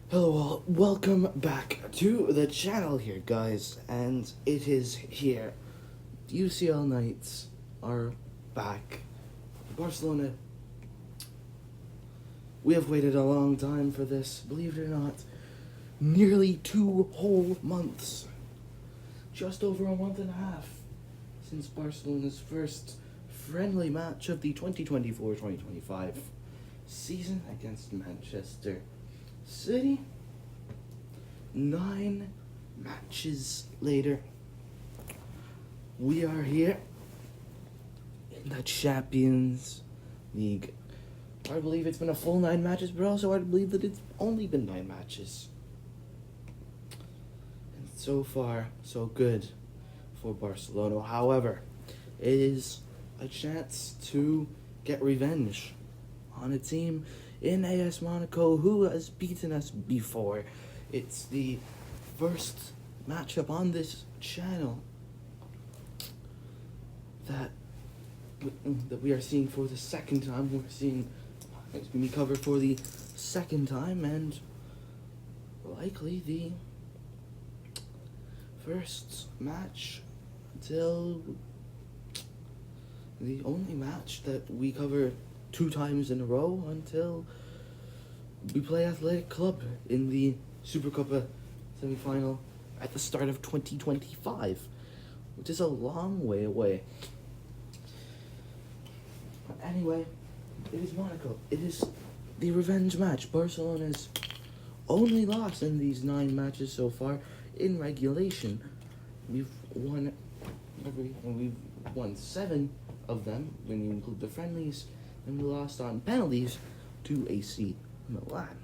Hello all, welcome back to the channel here guys, and it is here. UCL Knights are back. Barcelona, we have waited a long time for this, believe it or not. Nearly 2 whole months. Just over a month and a half since Barcelona's first friendly match of the 2024-2025 season against Manchester City. 9 matches later, we are here in the Champions League. I believe it's been a full 9 matches, but also I believe that it's only been 9 matches. And so far, so good for Barcelona. However, it is a chance to get revenge on a team in AS Monaco who has beaten us before. It's the first matchup on this channel that we are seeing for the second time. We're seeing it's going to be covered for the second time, and likely the first match until the only match that we cover 2 times in a row until we play Athletic Club in the Supercopa semi-final at the start of 2025, which is a long way away. But anyway, it is Monaco. It is the revenge match. Barcelona's only loss in these 9 matches so far in regulation. We've won 7 of them when you include the friendlies, and we lost on penalties to AC Milan.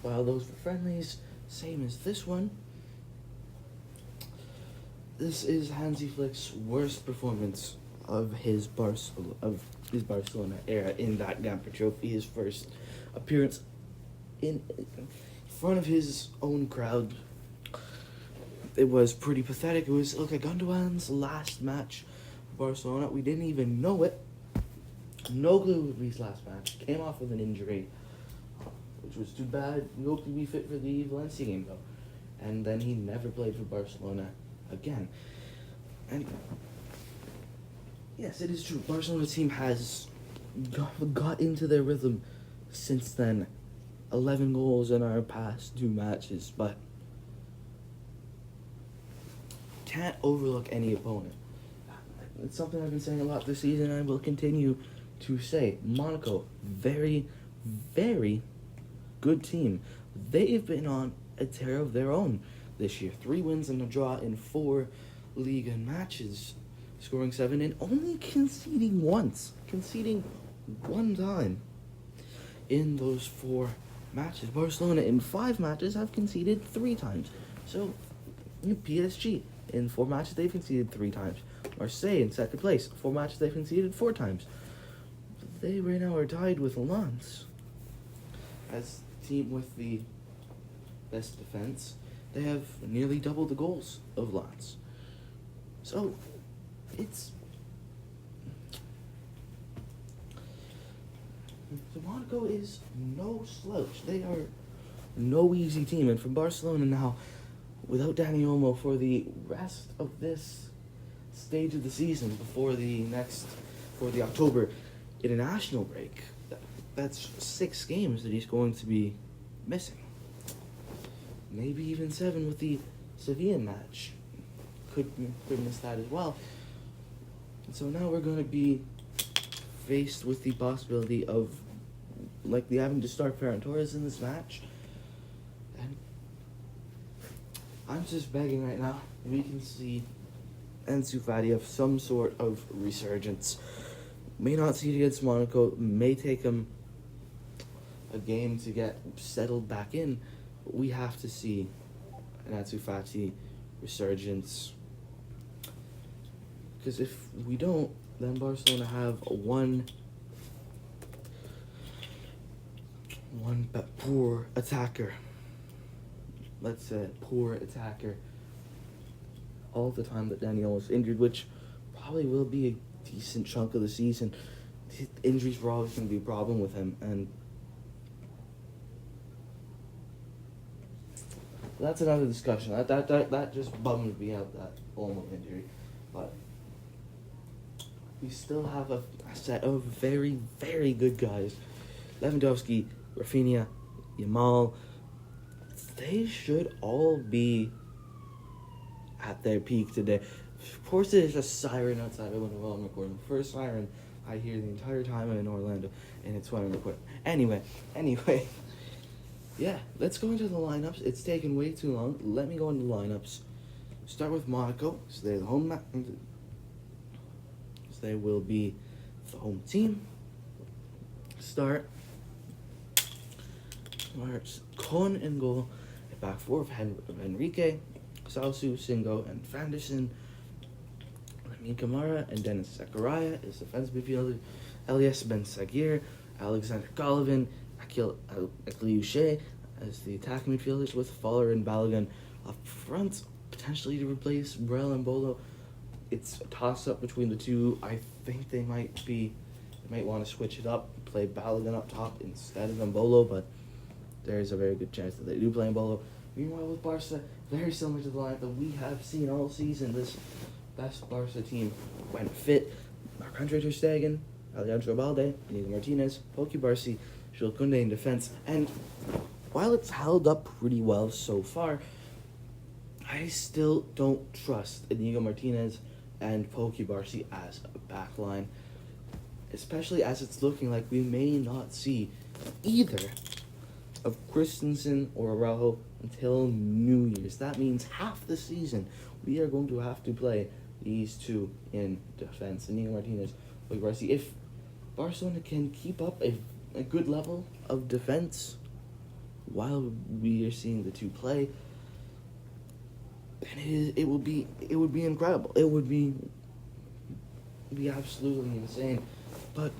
While those were friendlies, same as this one. This is Hansi Flick's worst performance of his Barcelona era in that Gamper Trophy. His first appearance in front of his own crowd. It was pretty pathetic. It was Ilkay Gundogan's last match for Barcelona. We didn't even know it. No clue it would be his last match. Came off with an injury, which was too bad. We hoped he'd be fit for the Valencia game, though. And then he never played for Barcelona again. And yes, it is true. Barcelona's team has got into their rhythm since then. 11 goals in our past 2 matches, but can't overlook any opponent. It's something I've been saying a lot this season, and I will continue to say. Monaco, very, very good team. They've been on a tear of their own this year. 3 wins and a draw in 4 Liga matches, scoring 7 and only conceding once. Conceding 1 time in those 4 matches. Barcelona in 5 matches have conceded 3 times. So, PSG in 4 matches they've conceded 3 times. Marseille in second place, 4 matches they've conceded 4 times. They right now are tied with Lens as the team with the best defense. They have nearly double the goals of Lens. So, Monaco is no slouch. They are no easy team. And for Barcelona now, without Dani Olmo for the rest of this stage of the season before the October international break, that's 6 games that he's going to be missing. Maybe even 7 with the Sevilla match. Could miss that as well. And so now we're going to be faced with the possibility of likely having to start Ferran Torres in this match. And I'm just begging right now we can see Ansu Fati have some sort of resurgence. May not see it against Monaco, may take him a game to get settled back in, but we have to see an Ansu Fati resurgence. Because if we don't, then Barcelona have one poor attacker. Let's say poor attacker all the time that Daniel was injured, which probably will be a decent chunk of the season. Injuries were always going to be a problem with him, and that's another discussion. That just bummed me out, that Olmo injury. But we still have a set of very, very good guys. Lewandowski, Rafinha, Yamal. They should all be at their peak today. Of course, there's a siren outside of when I'm recording. The first siren I hear the entire time I'm in Orlando, and it's when I'm recording. Anyway, yeah, let's go into the lineups. It's taken way too long. Let me go into the lineups. Start with Monaco. So they're the home. So they will be the home team. Start. March Con in goal. Back four of Henrique, Salsu, Singo, and Fanderson. Lamin Kamara and Dennis Zakaria is defensive midfielder. Elias Ben Sagir, Alexander Golovin, Akil Akliouche as the attacking midfielders, with Fowler and Balogun up front, potentially to replace Brel and Bolo. It's a toss-up between the two. I think they might want to switch it up, play Balogun up top instead of Mbolo, but there's a very good chance that they do play Mbolo. Meanwhile, with Barca, very similar to the lineup that we have seen all season, this best Barca team when fit. Marc-Andre ter Stegen, Alejandro Balde, Inigo Martinez, Poki Barsi, Jules Koundé in defense. And while it's held up pretty well so far, I still don't trust Inigo Martinez and Poki Barsi as a backline, especially as it's looking like we may not see either of Christensen or Araujo until New Year's. That means half the season we are going to have to play these two in defense. Inigo Martinez, Poki Barsi. If Barcelona can keep up a good level of defense while we are seeing the two play, then it would be incredible. It would be absolutely insane. But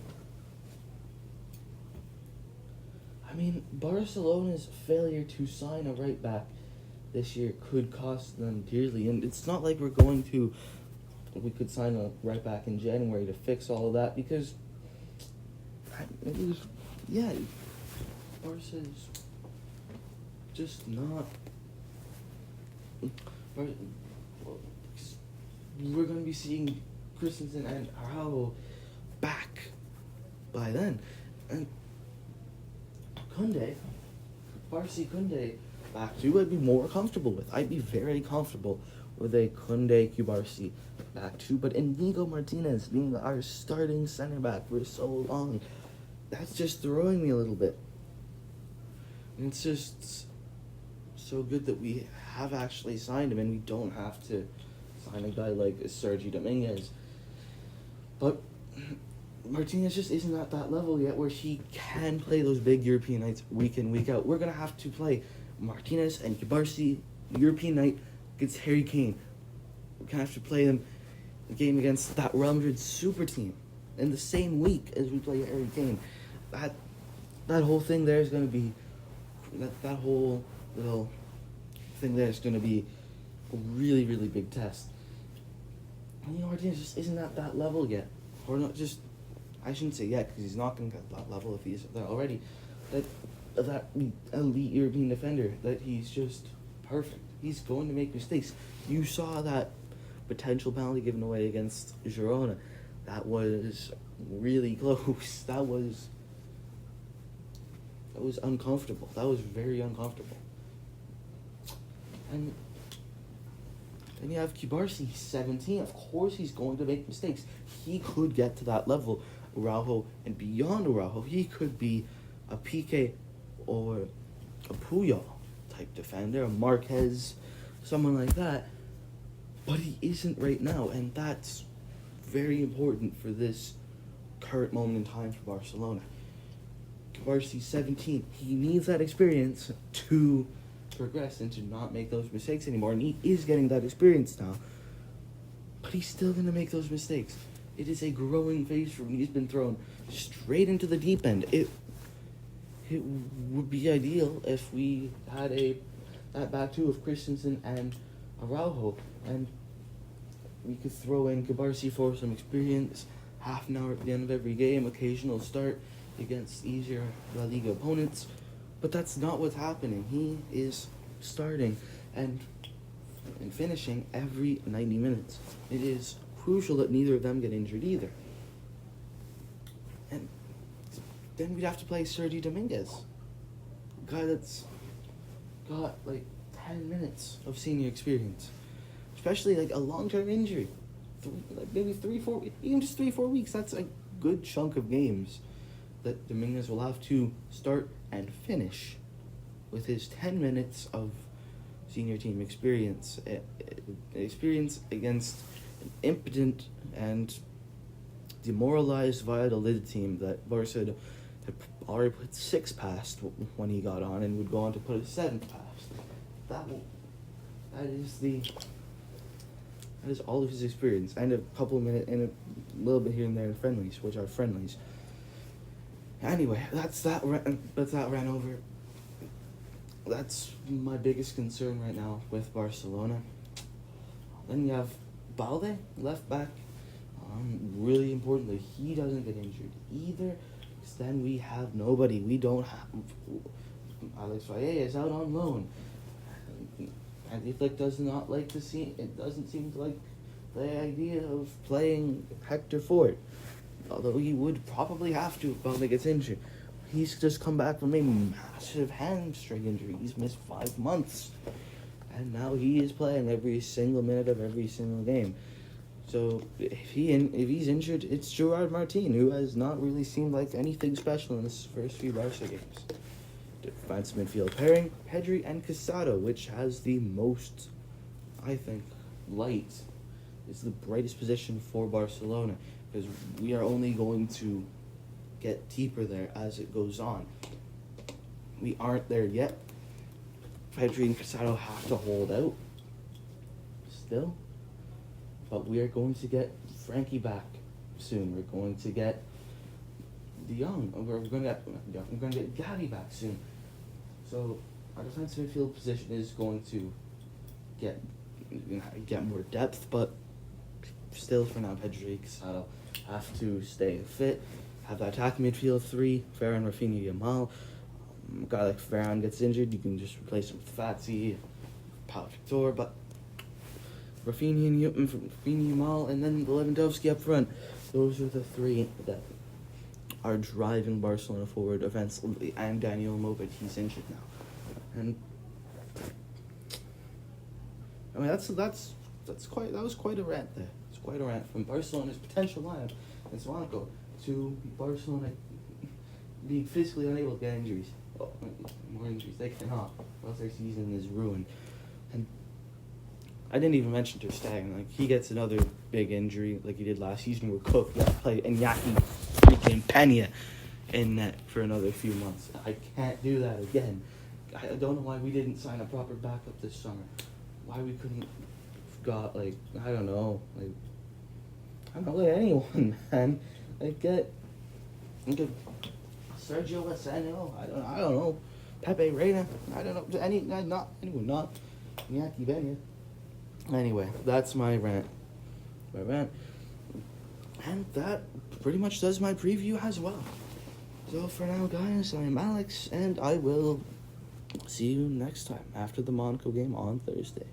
I mean, Barcelona's failure to sign a right back this year could cost them dearly, and it's not like we could sign a right back in January to fix all of that, because Barca's just not. We're going to be seeing Christensen and Araujo back by then, and Koundé back too, I'd be more comfortable with. I'd be very comfortable with a Koundé Kubarsi back too. But Inigo Martinez being our starting center back for so long, that's just throwing me a little bit. And it's just so good that we have actually signed him and we don't have to sign a guy like Sergio Dominguez. But Martinez just isn't at that level yet where he can play those big European nights week in, week out. We're going to have to play Martinez and Kubarsi European night against Harry Kane. We're going to have to play them a game against that Real Madrid super team in the same week as we play Harry Kane. That whole thing there is going to be, that whole little thing there is going to be a really, really big test. And Martinez just isn't at that level yet. Or not just, I shouldn't say yet, because he's not going to get that level if he's there already. That elite European defender, that he's just perfect. He's going to make mistakes. You saw that potential penalty given away against Girona. That was really close. That was uncomfortable. That was very uncomfortable. And then you have Kubarsi, he's 17. Of course he's going to make mistakes. He could get to that level. Araujo, and beyond Araujo, he could be a Piqué or a Puyol type defender, a Marquez, someone like that. But he isn't right now, and that's very important for this current moment in time for Barcelona. Kubarsi's 17. He needs that experience to progress and to not make those mistakes anymore, and he is getting that experience now. But he's still going to make those mistakes. It is a growing phase for him. He's been thrown straight into the deep end. It would be ideal if we had that back two of Christensen and Araujo, and we could throw in Kubarsi for some experience, half an hour at the end of every game, occasional start against easier La Liga opponents. But that's not what's happening. He is starting and finishing every 90 minutes. It is crucial that neither of them get injured either. And then we'd have to play Sergio Dominguez, a guy that's got like 10 minutes of senior experience, especially like a long-term injury, maybe 3-4 weeks. That's a good chunk of games that Dominguez will have to start and finish with his 10 minutes of senior team experience against an impotent and demoralized Valladolid team that Barca had already put 6 past when he got on and would go on to put a 7th past. That is all of his experience, and a couple of minutes and a little bit here and there in friendlies, which are friendlies. Anyway, that's that ran over. That's my biggest concern right now with Barcelona. Then you have Balde, left back. Really important that he doesn't get injured either, because then we have nobody. We don't have Alex Valle is out on loan. Andy Flick does not like to see. It doesn't seem to like the idea of playing Hector Ford, although he would probably have to if Balde gets injured. He's just come back from a massive hamstring injury. He's missed 5 months, and now he is playing every single minute of every single game. So if he's injured, it's Gerard Martin, who has not really seemed like anything special in his first few Barca games. Defense midfield pairing, Pedri and Casado, which has the most, I think, light, is the brightest position for Barcelona, because we are only going to get deeper there as it goes on. We aren't there yet. Pedri and Casado have to hold out still, but we are going to get Frankie back soon. We're going to get De Jong. We're going to get Gavi back soon. So our defensive midfield position is going to get more depth, but still for now, Pedri and Casado have to stay fit. Have the attacking midfield 3, Ferran, Rafinha, Yamal. A guy like Ferran gets injured, you can just replace him with Fati, Pau Victor, but Rafinha, Yamal, and then Lewandowski up front. Those are the 3 that are driving Barcelona forward offensively, and Daniel Mo, but he's injured now. And I mean that was quite a rant there. It's quite a rant from Barcelona's potential lineup against Monaco to Barcelona being physically unable to get injuries. Oh, more injuries. They cannot, or else their season is ruined. And I didn't even mention Ter Stegen. Like, he gets another big injury like he did last season. We're cooked. We have to play Iñaki freaking Peña in net for another few months. I can't do that again. I don't know why we didn't sign a proper backup this summer. Why we couldn't got, like, I don't know, anyone, man. Get Sergio Lozano, I don't know, Pepe Reina, I don't know, anyone, not Iñaki Peña. Anyway, that's my rant. And that pretty much does my preview as well. So for now, guys, I'm Alex, and I will see you next time after the Monaco game on Thursday.